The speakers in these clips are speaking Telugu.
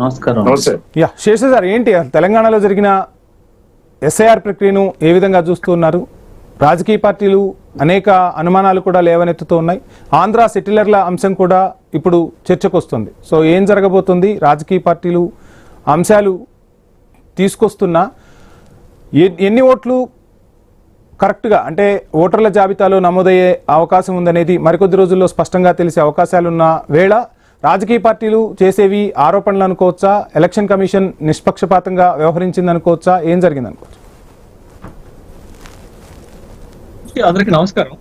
నమస్కారం. శేష సార్, ఏంటి తెలంగాణలో జరిగిన ఎస్ఐఆర్ ప్రక్రియను ఏ విధంగా చూస్తున్నారు? రాజకీయ పార్టీలు అనేక అనుమానాలు కూడా లేవనెత్తుతూ ఉన్నాయి. ఆంధ్ర సెటిలర్ల అంశం కూడా ఇప్పుడు చర్చకు వస్తుంది. సో ఏం జరగబోతుంది? రాజకీయ పార్టీలు అంశాలు తీసుకొస్తున్నా ఎన్ని ఓట్లు కరెక్ట్గా అంటే ఓటర్ల జాబితాలో నమోదయ్యే అవకాశం ఉందనేది మరికొద్ది రోజుల్లో స్పష్టంగా తెలిసే అవకాశాలున్న వేళ రాజకీయ పార్టీలు చేసేవి ఆరోపణలు అనుకోవచ్చా? ఎలక్షన్ కమిషన్ నిష్పక్షపాతంగా వ్యవహరించింది అనుకోవచ్చా? ఏం జరిగింది అనుకోవచ్చు? అందరికి నమస్కారం.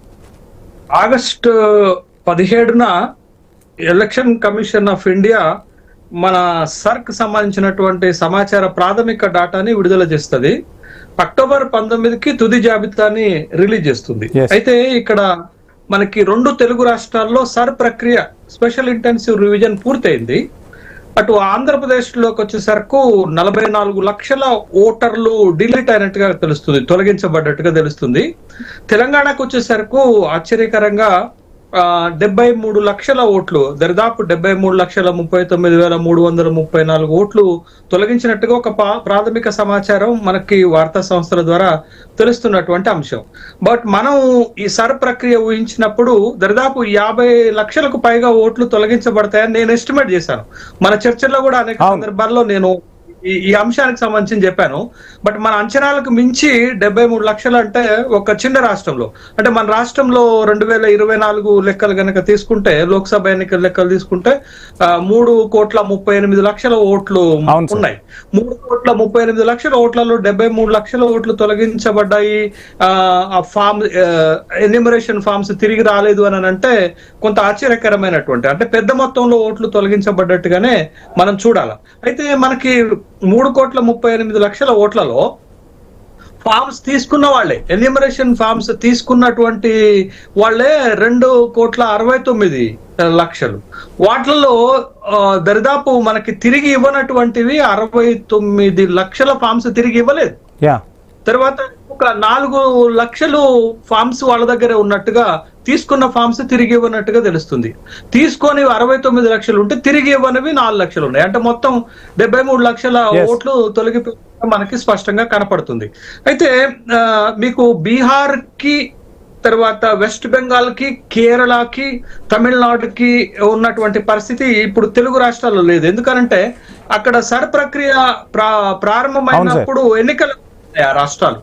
ఆగస్టు 17న ఎలక్షన్ కమిషన్ ఆఫ్ ఇండియా మన సర్క్ సంబంధించినటువంటి సమాచార ప్రాథమిక డాటాని విడుదల చేస్తుంది. అక్టోబర్ 19కి తుది జాబితాని రిలీజ్ చేస్తుంది. అయితే ఇక్కడ మనకి 2 తెలుగు రాష్ట్రాల్లో సర్ ప్రక్రియ స్పెషల్ ఇంటెన్సివ్ రివిజన్ పూర్తయింది. అటు ఆంధ్రప్రదేశ్ లోకి వచ్చేసరికి 44 లక్షల ఓటర్లు డిలీట్ అయినట్టుగా తెలుస్తుంది, తొలగించబడ్డట్టుగా తెలుస్తుంది. తెలంగాణకు వచ్చేసరికి ఆశ్చర్యకరంగా 73 లక్షల ఓట్లు, దరిదాపు 73,39,334 ఓట్లు తొలగించినట్టుగా ఒక ప్రాథమిక సమాచారం మనకి వార్తా సంస్థల ద్వారా తెలుస్తున్నటువంటి అంశం. బట్ మనం ఈ సర్ ప్రక్రియ ఊహించినప్పుడు దరిదాపు 50 లక్షలకు పైగా ఓట్లు తొలగించబడతాయని నేను ఎస్టిమేట్ చేశాను. మన చర్చల్లో కూడా అనేక సందర్భాల్లో నేను ఈ అంశానికి సంబంధించి చెప్పాను. బట్ మన అంచనాలకు మించి 73 లక్షలు అంటే ఒక చిన్న రాష్ట్రంలో, అంటే మన రాష్ట్రంలో 2024 లెక్కలు కనుక తీసుకుంటే, లోక్సభ ఎన్నికల లెక్కలు తీసుకుంటే 3,38,00,000 ఓట్లు ఉన్నాయి. 3,38,00,000 ఓట్లలో 73 లక్షల ఓట్లు తొలగించబడ్డాయి. ఆ ఫామ్ ఎన్యూమరేషన్ ఫామ్స్ తిరిగి రాలేదు అని అంటే కొంత ఆశ్చర్యకరమైనటువంటి, అంటే పెద్ద మొత్తంలో ఓట్లు తొలగించబడ్డట్టుగానే మనం చూడాలి. అయితే మనకి 3,38,00,000 ఓట్లలో ఫామ్స్ తీసుకున్న వాళ్ళే, ఎన్యూమరేషన్ ఫామ్స్ తీసుకున్నటువంటి వాళ్ళే 2,69,00,000. వాటిల్లో దరిదాపు మనకి తిరిగి ఇవ్వనటువంటివి 69 లక్షల ఫామ్స్ తిరిగి ఇవ్వలేదు. తర్వాత ఒక 4 లక్షలు ఫామ్స్ వాళ్ళ దగ్గర ఉన్నట్టుగా, తీసుకున్న ఫామ్స్ తిరిగి ఇవ్వనట్టుగా తెలుస్తుంది. తీసుకొని 69 లక్షలు ఉంటే తిరిగి ఇవ్వనివి 4 లక్షలు ఉన్నాయి. అంటే మొత్తం 73 లక్షల ఓట్లు తొలగిపోయి మనకి స్పష్టంగా కనపడుతుంది. అయితే మీకు బీహార్ కి, తర్వాత వెస్ట్ బెంగాల్ కి, కేరళకి, తమిళనాడుకి ఉన్నటువంటి పరిస్థితి ఇప్పుడు తెలుగు రాష్ట్రాల్లో లేదు. ఎందుకంటే అక్కడ సర్ ప్రక్రియ ప్రారంభమైనప్పుడు ఎన్నికలు ఆ రాష్ట్రాలు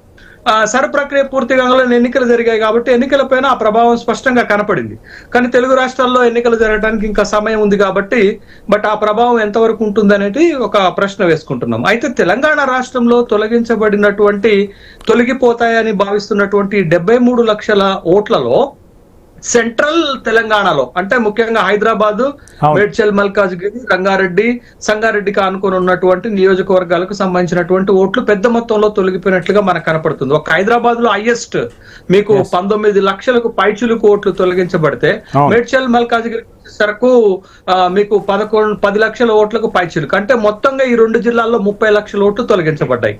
సర్ ప్రక్రియ పూర్తిగా ఎన్నికలు జరిగాయి కాబట్టి ఎన్నికల పైన ఆ ప్రభావం స్పష్టంగా కనపడింది. కానీ తెలుగు రాష్ట్రాల్లో ఎన్నికలు జరగడానికి ఇంకా సమయం ఉంది కాబట్టి బట్ ఆ ప్రభావం ఎంతవరకు ఉంటుంది అనేది ఒక ప్రశ్న వేసుకుంటున్నాం. అయితే తెలంగాణ రాష్ట్రంలో తొలగిపోతాయని భావిస్తున్నటువంటి 73 లక్షల ఓట్లలో సెంట్రల్ తెలంగాణలో, అంటే ముఖ్యంగా హైదరాబాద్, మేడ్చల్, మల్కాజ్గిరి, రంగారెడ్డి, సంగారెడ్డికి ఆనుకొని ఉన్నటువంటి నియోజకవర్గాలకు సంబంధించినటువంటి ఓట్లు పెద్ద మొత్తంలో తొలగిపోయినట్లుగా మనకు కనపడుతుంది. ఒక హైదరాబాద్ లో హైయెస్ట్ మీకు 19 లక్షలకు పైచులకు ఓట్లు తొలగించబడితే, మేడ్చల్, మల్కాజ్గిరి సరకు మీకు 10 లక్షల ఓట్లకు పైచులకు, అంటే మొత్తంగా ఈ 2 జిల్లాల్లో 30 లక్షల ఓట్లు తొలగించబడ్డాయి.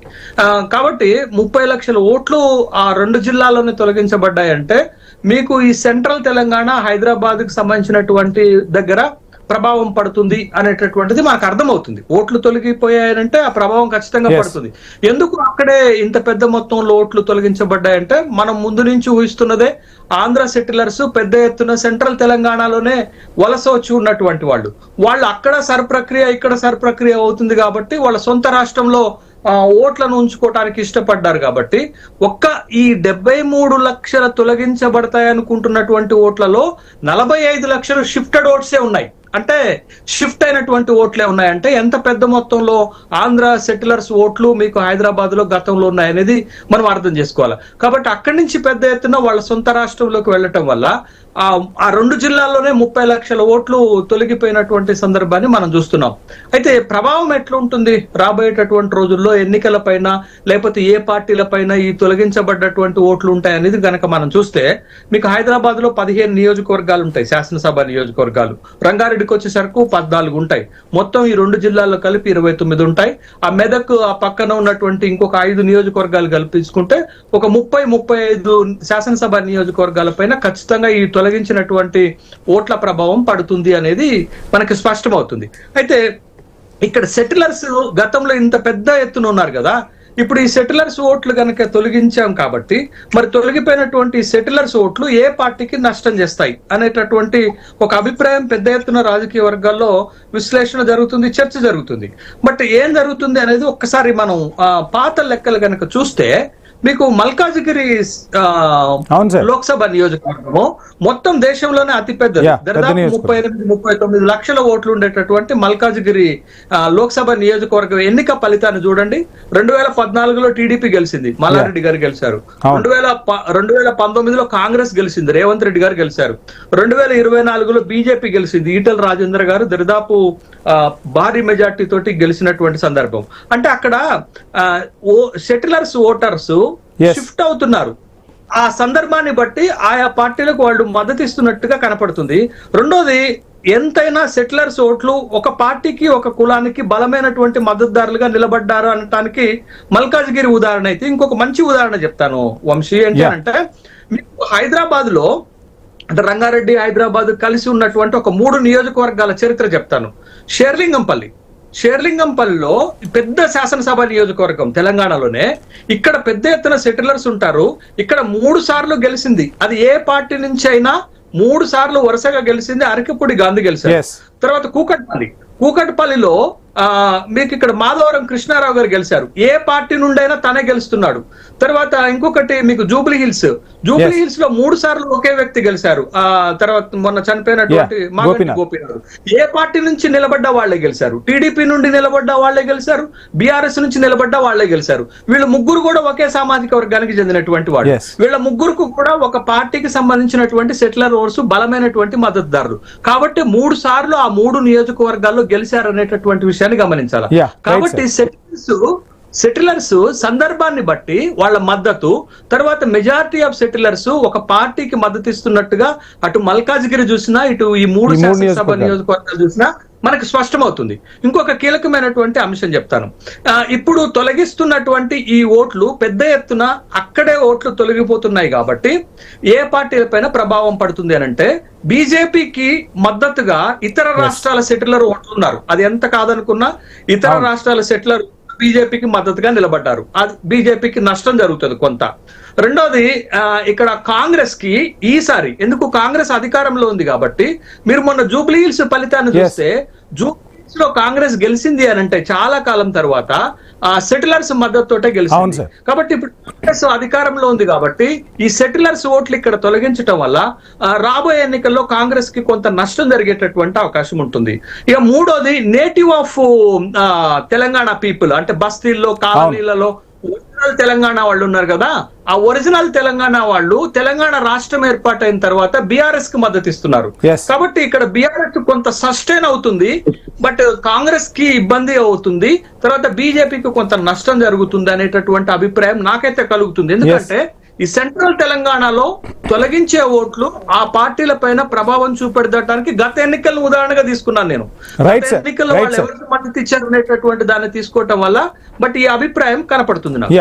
కాబట్టి 30 లక్షల ఓట్లు ఆ 2 జిల్లాల్లోనే తొలగించబడ్డాయి. అంటే మీకు ఈ సెంట్రల్ తెలంగాణ, హైదరాబాద్ కు సంబంధించినటువంటి దగ్గర ప్రభావం పడుతుంది అనేటటువంటిది మనకు అర్థమవుతుంది. ఓట్లు తొలగిపోయాయంటే ఆ ప్రభావం ఖచ్చితంగా పడుతుంది. ఎందుకు అక్కడే ఇంత పెద్ద మొత్తంలో ఓట్లు తొలగించబడ్డాయంటే మనం ముందు నుంచి ఊహిస్తున్నదే, ఆంధ్ర సెటిలర్స్ పెద్ద ఎత్తున సెంట్రల్ తెలంగాణలోనే వలస వచ్చి ఉన్నటువంటి వాళ్ళు అక్కడ సర్ ప్రక్రియ, ఇక్కడ సర్ ప్రక్రియ అవుతుంది కాబట్టి వాళ్ళ సొంత రాష్ట్రంలో ఓట్లను ఉంచుకోవటానికి ఇష్టపడ్డారు. కాబట్టి ఈ 73 లక్షల తొలగించబడతాయి అనుకుంటున్నటువంటి ఓట్లలో 45 లక్షలు షిఫ్టెడ్ ఓట్సే ఉన్నాయి. అంటే షిఫ్ట్ అయినటువంటి ఓట్లే ఉన్నాయంటే ఎంత పెద్ద మొత్తంలో ఆంధ్ర సెటిలర్స్ ఓట్లు మీకు హైదరాబాద్ లో గతంలో ఉన్నాయనేది మనం అర్థం చేసుకోవాలి. కాబట్టి అక్కడి నుంచి పెద్ద ఎత్తున వాళ్ళ సొంత రాష్ట్రంలోకి వెళ్ళటం వల్ల ఆ 2 జిల్లాల్లోనే 30 లక్షల ఓట్లు తొలగిపోయినటువంటి సందర్భాన్ని మనం చూస్తున్నాం. అయితే ప్రభావం ఎట్లా ఉంటుంది రాబోయేటటువంటి రోజుల్లో ఎన్నికల పైన, లేకపోతే ఏ పార్టీల పైన ఈ తొలగించబడ్డటువంటి ఓట్లు ఉంటాయనేది కనుక మనం చూస్తే, మీకు హైదరాబాద్ లో 15 నియోజకవర్గాలు ఉంటాయి, శాసనసభ నియోజకవర్గాలు. రంగారెడ్డికి వచ్చేసరికి 14 ఉంటాయి. మొత్తం ఈ 2 జిల్లాల్లో కలిపి 29 ఉంటాయి. ఆ మెదక్ ఆ పక్కన ఉన్నటువంటి ఇంకొక 5 నియోజకవర్గాలు కల్పించుకుంటే ఒక 30-35 శాసనసభ నియోజకవర్గాల పైన ఖచ్చితంగా ఈ తొలగించినటువంటి ఓట్ల ప్రభావం పడుతుంది అనేది మనకి స్పష్టమవుతుంది. అయితే ఇక్కడ సెటిలర్స్ గతంలో ఇంత పెద్ద ఎత్తున ఉన్నారు కదా, ఇప్పుడు ఈ సెటిలర్స్ ఓట్లు కనుక తొలగించాం కాబట్టి మరి తొలగిపోయినటువంటి సెటిలర్స్ ఓట్లు ఏ పార్టీకి నష్టం చేస్తాయి అనేటటువంటి ఒక అభిప్రాయం పెద్ద ఎత్తున రాజకీయ వర్గాల్లో విశ్లేషణ జరుగుతుంది, చర్చ జరుగుతుంది. బట్ ఏం జరుగుతుంది అనేది ఒక్కసారి మనం పాత లెక్కలు కనుక చూస్తే మీకు మల్కాజిగిరి లోక్సభ నియోజకవర్గము మొత్తం దేశంలోనే అతిపెద్దది. దాదాపు 38-39 లక్షల ఓట్లు ఉండేటటువంటి మల్కాజిగిరి లోక్సభ నియోజకవర్గం ఎన్నిక ఫలితాన్ని చూడండి. 2014లో టీడీపీ గెలిచింది, మల్లారెడ్డి గారు గెలిచారు. 2019లో కాంగ్రెస్ గెలిచింది, రేవంత్ రెడ్డి గారు గెలిచారు. 2024లో బీజేపీ గెలిచింది, ఈటెల రాజేందర్ గారు దాదాపు భారీ మెజార్టీ తోటి గెలిచినటువంటి సందర్భం. అంటే అక్కడ సెటిలర్స్ ఓటర్స్ షిఫ్ట్ అవుతున్నారు. ఆ సందర్భాన్ని బట్టి ఆయా పార్టీలకు వాళ్ళు మద్దతు ఇస్తున్నట్టుగా కనపడుతుంది. రెండోది, ఎంతైనా సెటిలర్స్ ఓట్లు ఒక పార్టీకి ఒక కులానికి బలమైనటువంటి మద్దతుదారులుగా నిలబడ్డారు అనటానికి మల్కాజ్గిరి ఉదాహరణ అయితే ఇంకొక మంచి ఉదాహరణ చెప్తాను వంశీ. ఏంటంటే మీకు హైదరాబాద్ లో అంటే రంగారెడ్డి, హైదరాబాద్ కలిసి ఉన్నటువంటి ఒక 3 నియోజకవర్గాల చరిత్ర చెప్తాను. షేర్లింగంపల్లిలో పెద్ద శాసనసభ నియోజకవర్గం తెలంగాణలోనే. ఇక్కడ పెద్ద ఎత్తున సెటిలర్స్ ఉంటారు. ఇక్కడ 3 సార్లు గెలిచింది, అది ఏ పార్టీ నుంచి అయినా 3 సార్లు వరుసగా గెలిచింది అరకపూడి గాంధీ గెలిచారు. తర్వాత కూకట్పల్లిలో మీకు ఇక్కడ మాధవరం కృష్ణారావు గారు గెలిచారు, ఏ పార్టీ నుండైనా తనే గెలుస్తున్నాడు. తర్వాత ఇంకొకటి మీకు జూబ్లీ హిల్స్ లో 3 సార్లు ఒకే వ్యక్తి గెలిచారు. తర్వాత మొన్న చనిపోయినటువంటి మాగంటి గోపీనాథ్. ఏ పార్టీ నుంచి నిలబడ్డ వాళ్లే గెలిచారు, టీడీపీ నుండి నిలబడ్డ వాళ్లే గెలిచారు, బీఆర్ఎస్ నుంచి నిలబడ్డ వాళ్లే గెలిచారు. వీళ్ళు ముగ్గురు కూడా ఒకే సామాజిక వర్గానికి చెందినటువంటి వాడు. వీళ్ళ ముగ్గురుకు కూడా ఒక పార్టీకి సంబంధించినటువంటి సెటిలర్ ఓట్స్ బలమైనటువంటి మద్దతుదారులు. కాబట్టి 3 సార్లు ఆ 3 నియోజకవర్గాల్లో గెలిచారు అనేటటువంటి విషయాన్ని గమనించాలి. కాబట్టి సెటిలర్స్ సందర్భాన్ని బట్టి వాళ్ళ మద్దతు, తర్వాత మెజారిటీ ఆఫ్ సెటిలర్స్ ఒక పార్టీకి మద్దతు ఇస్తున్నట్టుగా అటు మల్కాజ్గిరి చూసినా, ఇటు ఈ 3 శాసనసభ నియోజకవర్గాలు చూసినా మనకు స్పష్టమవుతుంది. ఇంకొక కీలకమైనటువంటి అంశం చెప్తాను. ఇప్పుడు తొలగిస్తున్నటువంటి ఈ ఓట్లు పెద్ద ఎత్తున అక్కడే ఓట్లు తొలగిపోతున్నాయి కాబట్టి ఏ పార్టీలపైన ప్రభావం పడుతుంది అనంటే, బీజేపీకి మద్దతుగా ఇతర రాష్ట్రాల సెటిలర్ ఓట్లు ఉన్నారు. అది ఎంత కాదనుకున్నా ఇతర రాష్ట్రాల సెటిలర్ బీజేపీకి మద్దతుగా నిలబడ్డారు. అది బీజేపీకి నష్టం జరుగుతుంది కొంత. రెండోది, ఇక్కడ కాంగ్రెస్ కి ఈసారి ఎందుకు కాంగ్రెస్ అధికారంలో ఉంది కాబట్టి, మీరు మొన్న జూబ్లీ హిల్స్ ఫలితాన్ని చూస్తే జూబ్లీ హిల్స్ లో కాంగ్రెస్ గెలిచింది అని అంటే చాలా కాలం తర్వాత సెటిలర్స్ మద్దతుతోటే గెలిచింది. కాబట్టి ఇప్పుడు కాంగ్రెస్ అధికారంలో ఉంది కాబట్టి ఈ సెటిలర్స్ ఓట్లు ఇక్కడ తొలగించడం వల్ల రాబోయే ఎన్నికల్లో కాంగ్రెస్ కి కొంత నష్టం జరిగేటటువంటి అవకాశం ఉంటుంది. ఇక మూడోది, నేటివ్ ఆఫ్ తెలంగాణ పీపుల్ అంటే బస్తీల్లో, కాలనీలలో ఒరిజినల్ తెలంగాణ వాళ్ళు ఉన్నారు కదా, ఆ ఒరిజినల్ తెలంగాణ వాళ్ళు తెలంగాణ రాష్ట్రం ఏర్పాటైన తర్వాత బీఆర్ఎస్ కి మద్దతు ఇస్తున్నారు. కాబట్టి ఇక్కడ బీఆర్ఎస్ కొంత సస్టైన్ అవుతుంది, బట్ కాంగ్రెస్ కి ఇబ్బంది అవుతుంది, తర్వాత బీజేపీకి కొంత నష్టం జరుగుతుంది అనేటటువంటి అభిప్రాయం నాకైతే కలుగుతుంది. ఎందుకంటే ఈ సెంట్రల్ తెలంగాణలో తొలగించే ఓట్లు ఆ పార్టీల పైన ప్రభావం చూపెడతానికి గత ఎన్నికలను ఉదాహరణగా తీసుకున్నాను నేను. ఎన్నికల్లో వాళ్ళు ఎవరికి మద్దతు ఇచ్చారు అనేటటువంటి దాన్ని తీసుకోవటం వల్ల బట్ ఈ అభిప్రాయం కనపడుతుంది నాకు.